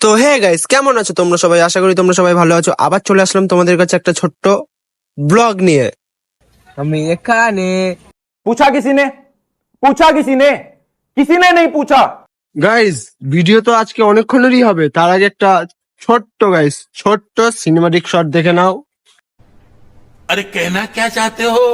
তো hey guys, কেমন আছো তোমরা সবাই? আশা করি তোমরা সবাই ভালো আছো। আবার চলে আসলাম তোমাদের কাছে একটা ছোট্ট ব্লগ নিয়ে। আমি এখানে पूछा किसी ने किसी ने नहीं पूछा। গাইস, ভিডিও তো আজকে অনেকক্ষণেরই হবে, তার আগে একটা ছোট্ট সিনেমাটিক শট দেখে নাও। अरे कहना क्या चाहते हो?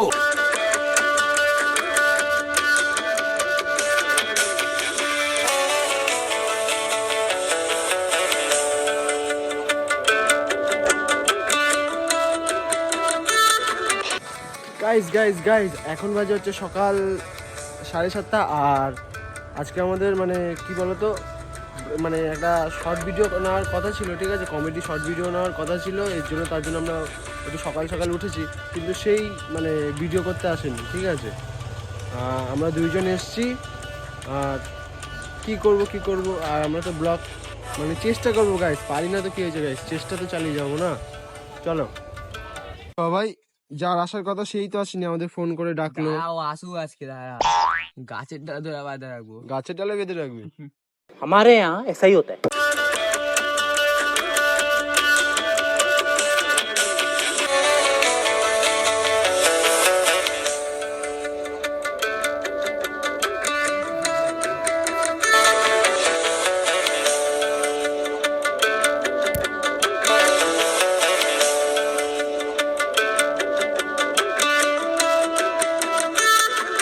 গাইস এখন বাজে হচ্ছে সকাল 7:30। আর আজকে আমাদের মানে কি বলতো, মানে একটা শর্ট ভিডিও নেওয়ার কথা ছিল, ঠিক আছে, কমেডি শর্ট ভিডিও নেওয়ার কথা ছিল। তার জন্য আমরা একটু সকাল সকাল উঠেছি, কিন্তু সেই মানে ভিডিও করতে আসেনি, ঠিক আছে। আমরা দুইজন এসেছি, আর কি করব, আর আমরা তো ব্লগ মানে চেষ্টা করবো গাইস, পারি না তো কি হয়েছে গাইস, চেষ্টা তো চালিয়ে যাবো না। চলো সবাই, যার আসার কথা সেই তো আসেনি, আমাদের ফোন করে ডাকলো। আসু আজকে দাঁড়া গাছের ডাল ধরে বাঁধা রাখবো। গাছের ডালে বেঁধে রাখবি? हमारे यहाँ ऐसा ही होता है।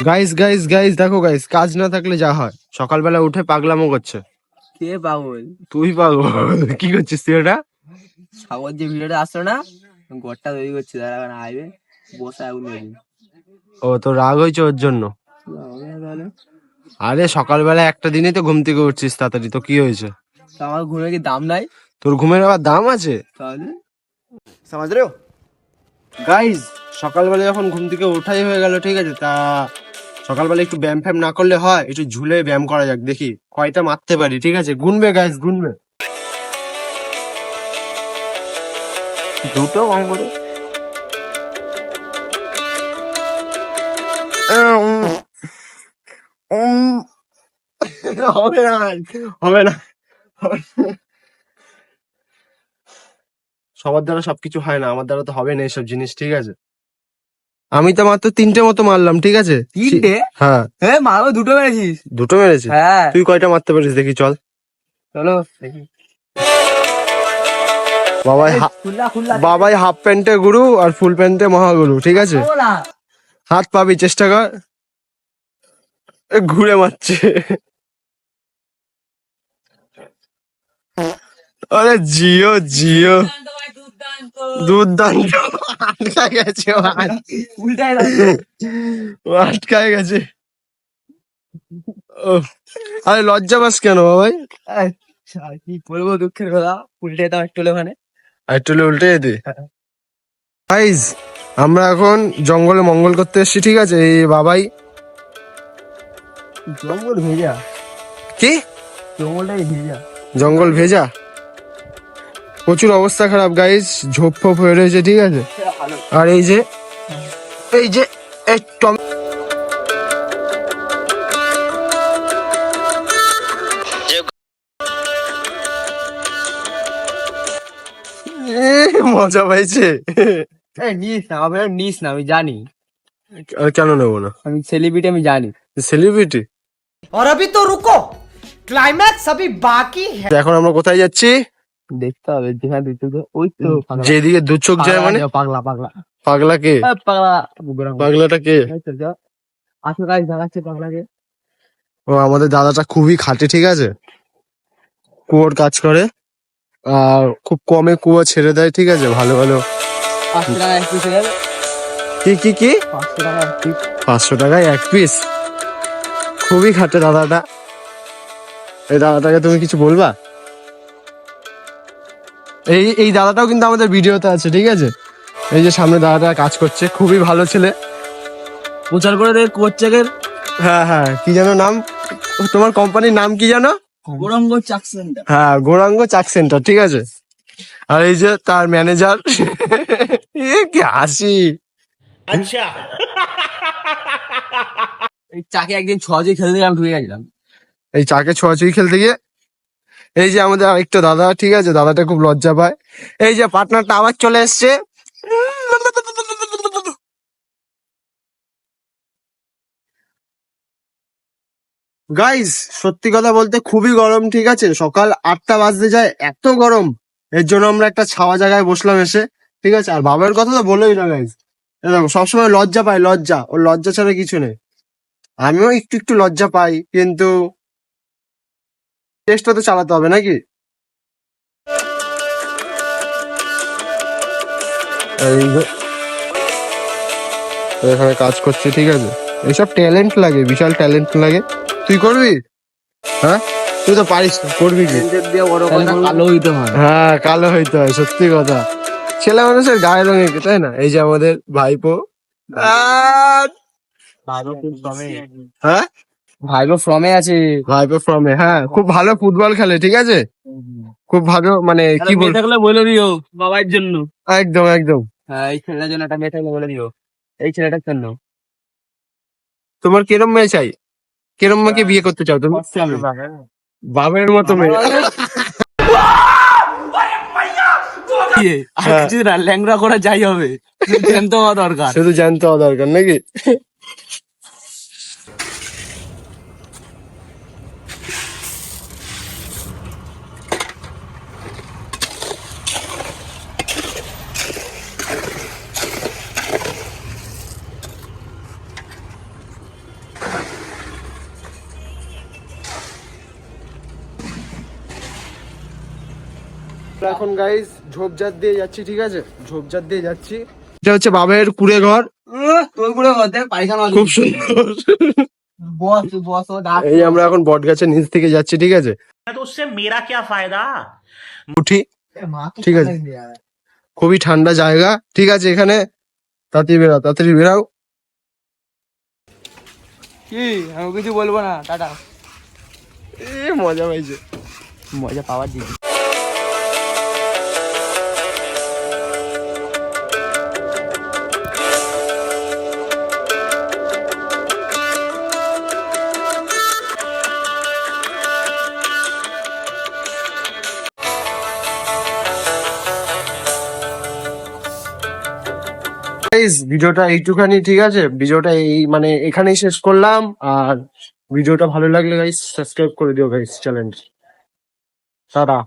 গাইস দেখো গাইস, কাজ না থাকলে যা হয়, সকালবেলা উঠে পাগলামো করছে। কে পাগল? তুই পাগল। কি করছিস তুই ওটা? সাগর যে ভিডিওটা আসলো না, ঘরটা তৈরি করছে, দাঁড়া এখন আইবে, বসে আগুন নেবি। ও তো রাগ হয়েছে ওর জন্য? আরে সকালবেলা একটা দিনই তো ঘুম থেকে উঠছিস তাড়াতাড়ি, তো কি হয়েছে? তো আমার ঘুমে কি দাম নাই? তোর ঘুমের আবার দাম আছে? তাহলে সমাজ রে গাইস, সকালবেলা যখন ঘুম থেকে ওঠাই হয়ে গেল, ঠিক আছে, তা সকালবেলা একটু ব্যায়াম ফ্যাম না করলে হয়? একটু ঝুলে ব্যায়াম করা যাক, দেখি কয়টা মারতে পারি, ঠিক আছে। গুনবে গাইস, গুনবে। দুটো কম করে। হবে না, হবে না। সবার দ্বারা সবকিছু হয় না, আমার দ্বারা তো হবে না এইসব জিনিস, ঠিক আছে। আমি তো মাত্র 3টে মতো মারলাম, ঠিক আছে। 3টে? হ্যাঁ। মারো, দুটো মেরেছিস? দুটো মেরেছি? হ্যাঁ। তুই কয়টা মারতে পারিস দেখি, চল। চলো দেখি। বাবাই হাফ প্যান্টে গুরু আর ফুল প্যান্টে মহাগুরু, ঠিক আছে। হাত পাবি, চেষ্টা কর। ঘুরে মারছে। আরে জিও দুর্দান্ত। আটকায় গেছে, আটকায় গেছে। ও, আরে লজ্জা পাস কেন বাবাই? কি বলবো, দুঃখের কথা, উল্টে দাও একটু ওখানে। একটু উল্টে দে। গাইস, আমরা এখন জঙ্গলে মঙ্গল করতে এসেছি, ঠিক আছে। এই বাবাই জঙ্গল ভেজা? কি জঙ্গলটাই ভেজা। জঙ্গল ভেজা? প্রচুর অবস্থা খারাপ গাইস, ঝোপ ফোপ হয়ে রয়েছে, ঠিক আছে। আর এই যে এই টম মজা পাইছে। নিস না, নিস না, আমি জানি। কেন নেবো না? আমি সেলিব্রিটি, আমি জানি। সেলিব্রিটি? और अभी तो रुको, क्लाइमैक्स अभी बाकी है। এখন আমরা কোথায় যাচ্ছি? দেখতে হবে যেখানে দুই চোখ, ওই তো যেদিকে দু চোখ যায়, মানে পাগলা পাগলা কে? পাগলাটা কে? আসো গাইস, দেখাচ্ছে পাগলাকে। ও আমাদের দাদাটা খুবই খাঁটি, ঠিক আছে, কুয়োর কাজ করে, আর খুব কমে কুয়ো ছেড়ে দেয়, ঠিক আছে, ভালো ভালো। 500 টাকা এক পিস যাবে। কি 500 টাকা এক পিস? 500 টাকায় এক পিস? খুবই খাটে দাদাটা। এই দাদাটাকে তুমি কিছু বলবা? এই দাদাটাও কিন্তু আমাদের ভিডিওতে আছে, ঠিক আছে। এই যে সামনে দাদাটা কাজ করছে, খুবই ভালো ছেলে। প্রচার করে দে কোচেকের। হ্যাঁ, কি যেন নাম তোমার কোম্পানির নাম? কি জানো? গৌরাঙ্গ চাক সেন্টার। হ্যাঁ, গৌরাঙ্গ চাক সেন্টার, ঠিক আছে। আর এই যে তার ম্যানেজার। কি হাসি। अच्छा এই চাকে একদিন 6 খেলতে গেলাম, ঢুকে গেছিলাম। এই চাকে ছোঁয়াছুঁই খেলতে গিয়ে এই যে আমাদের আরেকটা দাদা, ঠিক আছে, দাদাটা খুব লজ্জা পায়। এই যে পার্টনারটা আবার চলে এসছে। গাইস, সত্যি কথা বলতে খুবই গরম, ঠিক আছে, সকাল 8টা বাজতে যায়, এত গরম। এর জন্য আমরা একটা ছাওয়া জায়গায় বসলাম এসে, ঠিক আছে। আর বাবার কথা তো বলোই না গাইস, দেখো সবসময় লজ্জা পায়, লজ্জা, ওর লজ্জা ছাড়া কিছু নেই। আমিও একটু একটু লজ্জা পাই, কিন্তু চেষ্টা তো চালাতে হবে নাকি। এই যে এখানে কাজ করছে, ঠিক আছে, এইসব ট্যালেন্ট লাগে, বিশাল ট্যালেন্ট লাগে। তুই করবি? হ্যাঁ, তুই তো পারিস না, করবি কি? দিয়ে বড় কথা কালো হইতে হয়। হ্যাঁ, কালো হইতে হয়, সত্যি কথা। ছেলে মানুষের গায়ের রঙে কি, তাই না? এই যে আমাদের ভাইপো। হ্যাঁ, ভাইবো ফ্রমে আছে। ভাইপো ফ্রমে, হ্যাঁ, খুব ভালো ফুটবল খেলে, ঠিক আছে, খুব ভালো, মানে কি বল, থাকলে বলে দিও বাবার জন্য। একদম একদম। হ্যাঁ, এই ছেলেটার জন্য একটা মেয়ে থাকলে বলে দিও। এই ছেলেটার জন্য। তোমার কিরম মেয়ে চাই? কিরম মেয়েকে বিয়ে করতে চাও তুমি? বাবের মতো মেয়ে। আর কিছু না, ল্যাংড়া করা যাই হবে, জানতে হওয়া দরকার। শুধু জানতে হওয়া দরকার নাকি? এখন গাইস ঝোপঝাড় দিয়ে যাচ্ছি, ঠিক আছে, ঝোপঝাড় দিয়ে যাচ্ছি। এটা হচ্ছে বাবের কুড়ে ঘর, তোর পুরো দেখ পায়খানা খুব সুন্দর। বস বস ও ডাক। এই আমরা এখন বট গাছের নিচ থেকে যাচ্ছি, ঠিক আছে, तो उससे मेरा क्या फायदा। উঠি, ঠিক আছে, খুবই ঠান্ডা জায়গা, ঠিক আছে, এখানে তাড়াতাড়ি বেরাও, তাড়াতাড়ি বেরাও। কি আমি কিছু বলবো না, টাটা। মজা পাইছে। মজা পাওয়ার দিদি। গাইস, ভিডিওটা এইটুখানি, ঠিক আছে, ভিডিওটা এই মানে এখানেই শেষ করলাম। আর ভিডিওটা ভালো লাগলে গাইস সাবস্ক্রাইব করে দিও গাইস চ্যানেল। টাটা।